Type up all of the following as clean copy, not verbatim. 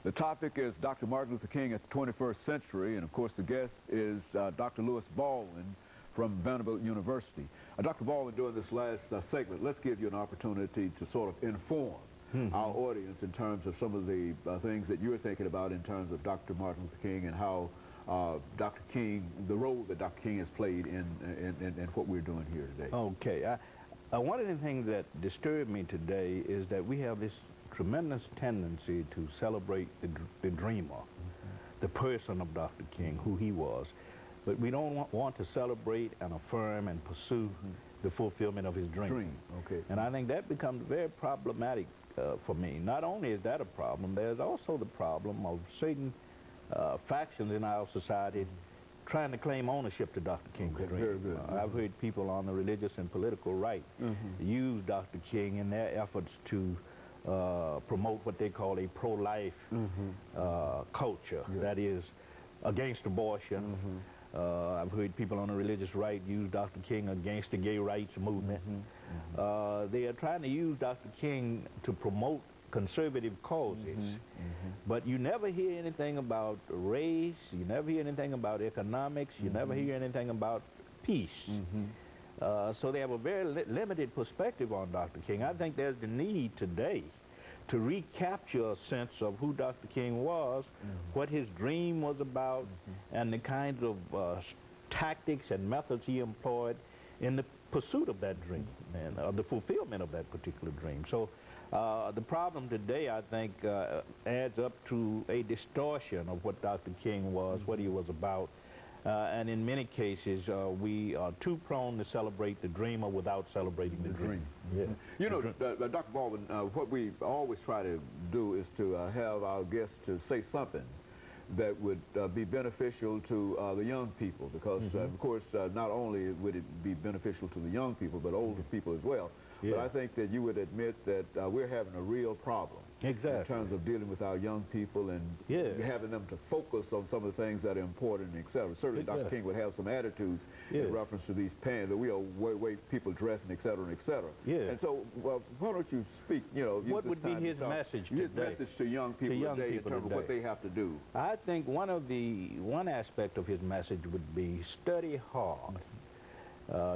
The topic is Dr. Martin Luther King at the 21st century, and of course the guest is Dr. Baldwin from Vanderbilt University. Dr. Baldwin, during this last segment, let's give you an opportunity to sort of inform our audience in terms of some of the things that you're thinking about in terms of Dr. Martin Luther King and how Dr. King, the role that Dr. King has played in what we're doing here today. Okay. One of the things that disturbed me today is that we have this tremendous tendency to celebrate the dreamer, the person of Dr. King, who he was. But we don't want to celebrate and affirm and pursue the fulfillment of his dream. Okay. And I think that becomes very problematic for me. Not only is that a problem, there's also the problem of certain factions in our society trying to claim ownership to Dr. King's dream. Very good. I've heard people on the religious and political right use Dr. King in their efforts to promote what they call a pro-life culture, that is against abortion. I've heard people on the religious right use Dr. King against the gay rights movement. They are trying to use Dr. King to promote conservative causes, but you never hear anything about race, you never hear anything about economics, you never hear anything about peace. So they have a very limited perspective on Dr. King. I think there's the need today to recapture a sense of who Dr. King was, what his dream was about, and the kinds of tactics and methods he employed in the pursuit of that dream and the fulfillment of that particular dream. So the problem today, I think, adds up to a distortion of what Dr. King was, what he was about. And in many cases, we are too prone to celebrate the dreamer without celebrating the dream. You know, Dr. Baldwin, what we always try to do is to have our guests to say something that would be beneficial to the young people, because, of course, not only would it be beneficial to the young people, but older people as well. But I think that you would admit that we're having a real problem in terms of dealing with our young people and having them to focus on some of the things that are important, etc. Certainly, Dr. King would have some attitudes in reference to these pants, the way people dress, and etc. and etc. And so, well, why don't you speak? You know, what would be his message today? His message to young people today in terms of what they have to do. I think one aspect of his message would be study hard.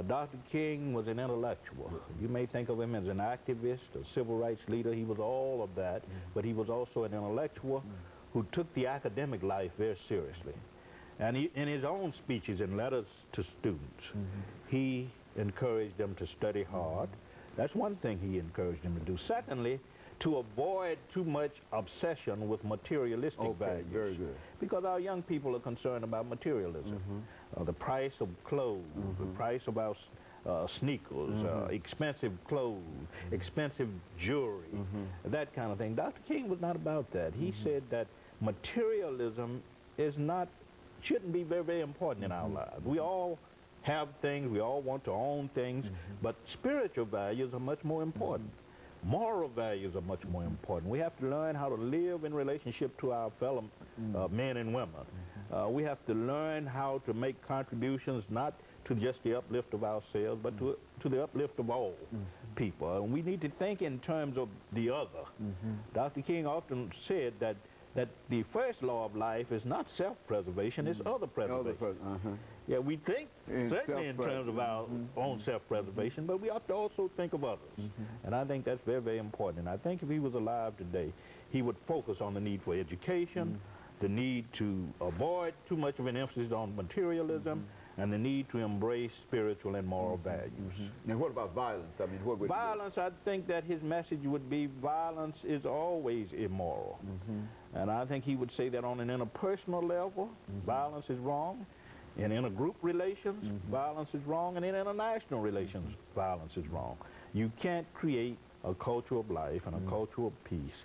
Dr. King was an intellectual. You may think of him as an activist, a civil rights leader. He was all of that, but he was also an intellectual who took the academic life very seriously. And in his own speeches and letters to students, he encouraged them to study hard. That's one thing he encouraged them to do. Secondly, to avoid too much obsession with materialistic values. Very good. Because our young people are concerned about materialism. The price of clothes, the price of our sneakers, expensive clothes, expensive jewelry, that kind of thing. Dr. King was not about that. He said that materialism shouldn't be very, very important in our lives. We all have things, we all want to own things, but spiritual values are much more important. Moral values are much more important. We have to learn how to live in relationship to our fellow men and women. We have to learn how to make contributions not to just the uplift of ourselves, but to the uplift of all people. And we need to think in terms of the other. Dr. King often said that the first law of life is not self-preservation, it's other preservation. Yeah, we think certainly in terms of our own self-preservation, but we have to also think of others. And I think that's very, very important. And I think if he was alive today, he would focus on the need for education, the need to avoid too much of an emphasis on materialism, and the need to embrace spiritual and moral values. And what about violence? I mean, what would violence? I think that his message would be violence is always immoral. And I think he would say that on an interpersonal level, violence is wrong. In intergroup relations, violence is wrong. And in international relations, violence is wrong. You can't create a culture of life and a culture of peace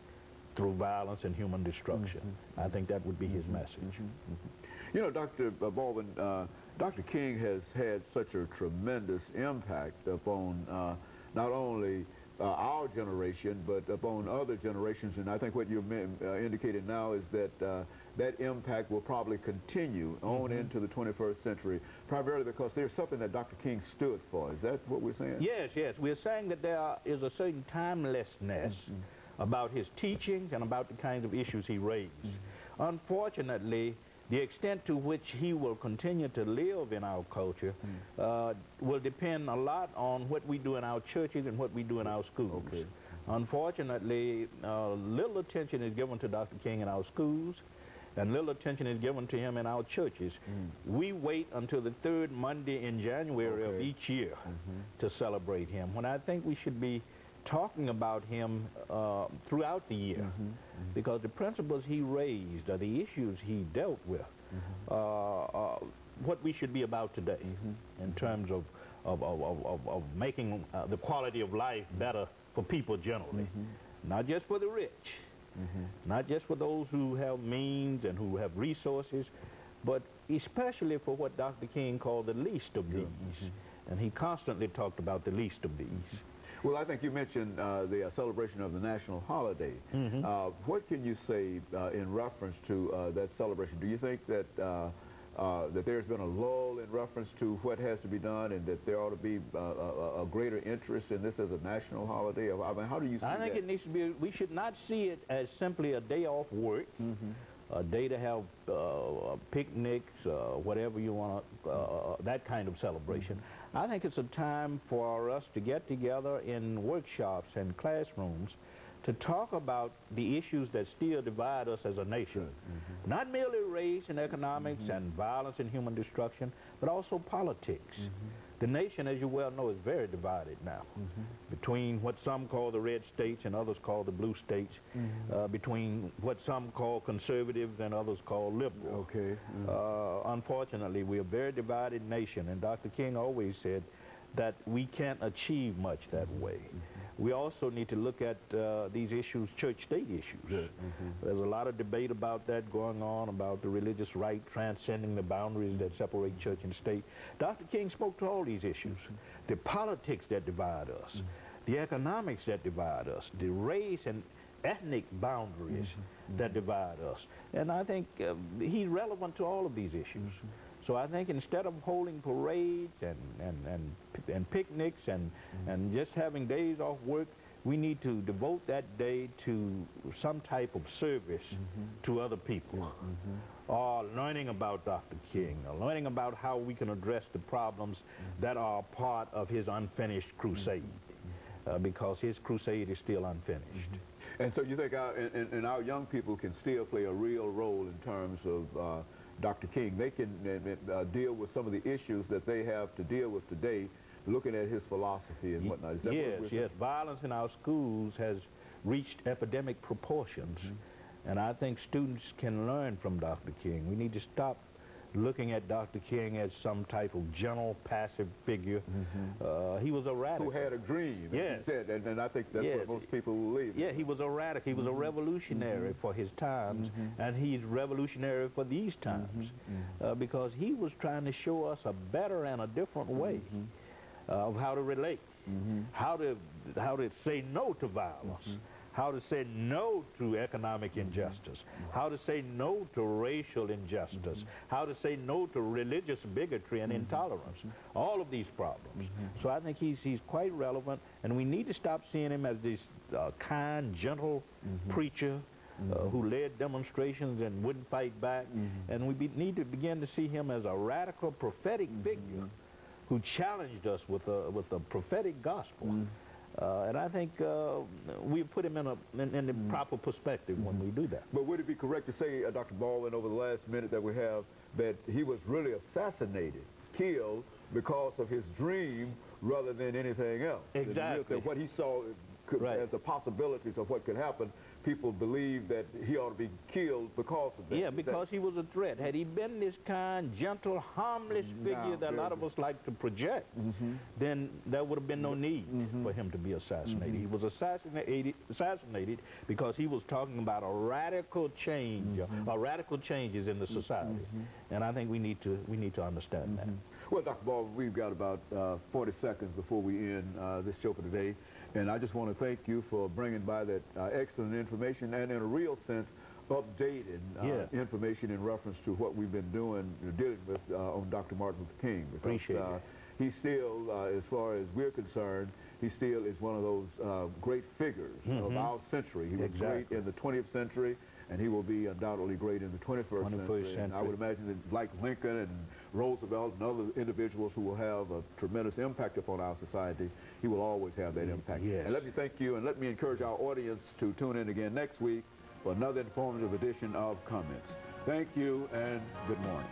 through violence and human destruction. I think that would be his message. You know, Dr. Baldwin, Dr. King has had such a tremendous impact upon not only our generation, but upon other generations. And I think what you're indicating now is that that impact will probably continue on into the 21st century, primarily because there's something that Dr. King stood for. Is that what we're saying? Yes, yes. We're saying that there is a certain timelessness about his teachings and about the kinds of issues he raised. Unfortunately, the extent to which he will continue to live in our culture will depend a lot on what we do in our churches and what we do in our schools. Okay. Unfortunately, little attention is given to Dr. King in our schools, and little attention is given to him in our churches. We wait until the third Monday in January of each year to celebrate him, when I think we should be talking about him throughout the year, because the principles he raised or the issues he dealt with what we should be about today in terms of making the quality of life better for people generally, not just for the rich, not just for those who have means and who have resources, but especially for what Dr. King called the least of these. And he constantly talked about the least of these. Well, I think you mentioned the celebration of the national holiday. What can you say in reference to that celebration? Do you think that that there's been a lull in reference to what has to be done, and that there ought to be a greater interest in this as a national holiday? I mean, how do you see that? I think it needs to be, we should not see it as simply a day off work, a day to have picnics, whatever you want, that kind of celebration. I think it's a time for us to get together in workshops and classrooms to talk about the issues that still divide us as a nation. Not merely race and economics and violence and human destruction, but also politics. The nation, as you well know, is very divided now, between what some call the red states and others call the blue states, between what some call conservatives and others call liberal. Unfortunately, we're a very divided nation, and Dr. King always said that we can't achieve much that way. We also need to look at these issues, church-state issues. There's a lot of debate about that going on, about the religious right transcending the boundaries that separate church and state. Dr. King spoke to all these issues. The politics that divide us, the economics that divide us, the race and ethnic boundaries that divide us. And I think he's relevant to all of these issues. So I think instead of holding parades and picnics and just having days off work, we need to devote that day to some type of service to other people, or learning about Dr. King, or learning about how we can address the problems that are part of his unfinished crusade, because his crusade is still unfinished. And so you think our young people can still play a real role in terms of Dr. King? They can deal with some of the issues that they have to deal with today, looking at his philosophy and whatnot. Is that what yes. Violence in our schools has reached epidemic proportions, and I think students can learn from Dr. King. We need to stop looking at Dr. King as some type of gentle, passive figure. He was a radical. Who had a dream, as he said, and I think that's what most people believe. Yeah, he was a radical. He was a revolutionary for his times, and he's revolutionary for these times, because he was trying to show us a better and a different way of how to relate, how to say no to violence, how to say no to economic injustice, how to say no to racial injustice, how to say no to religious bigotry and intolerance, all of these problems. So I think he's quite relevant, and we need to stop seeing him as this kind, gentle preacher who led demonstrations and wouldn't fight back, and we need to begin to see him as a radical, prophetic figure who challenged us with a prophetic gospel. And I think we put him in the proper perspective when we do that. But would it be correct to say, Dr. Baldwin, over the last minute that we have, that he was really assassinated, killed, because of his dream rather than anything else? Exactly. That what he saw as the possibilities of what could happen, people believe that he ought to be killed because of that. Yeah, because he was a threat. Had he been this kind, gentle, harmless figure that a lot of us like to project, then there would have been no need for him to be assassinated. He was assassinated because he was talking about a radical change, or radical changes in the society. And I think we need to understand that. Well, Dr. Baldwin, we've got about 40 seconds before we end this show for today. And I just want to thank you for bringing by that excellent information, and in a real sense, updated information in reference to what we've been dealing with on Dr. Martin Luther King. Because Appreciate it. he still, as far as we're concerned, he still is one of those great figures of our century. He was great in the 20th century, and he will be undoubtedly great in the 21st century. And I would imagine that like Lincoln and Roosevelt and other individuals who will have a tremendous impact upon our society, he will always have that impact. Yes. And let me thank you, and let me encourage our audience to tune in again next week for another informative edition of Comments. Thank you, and good morning.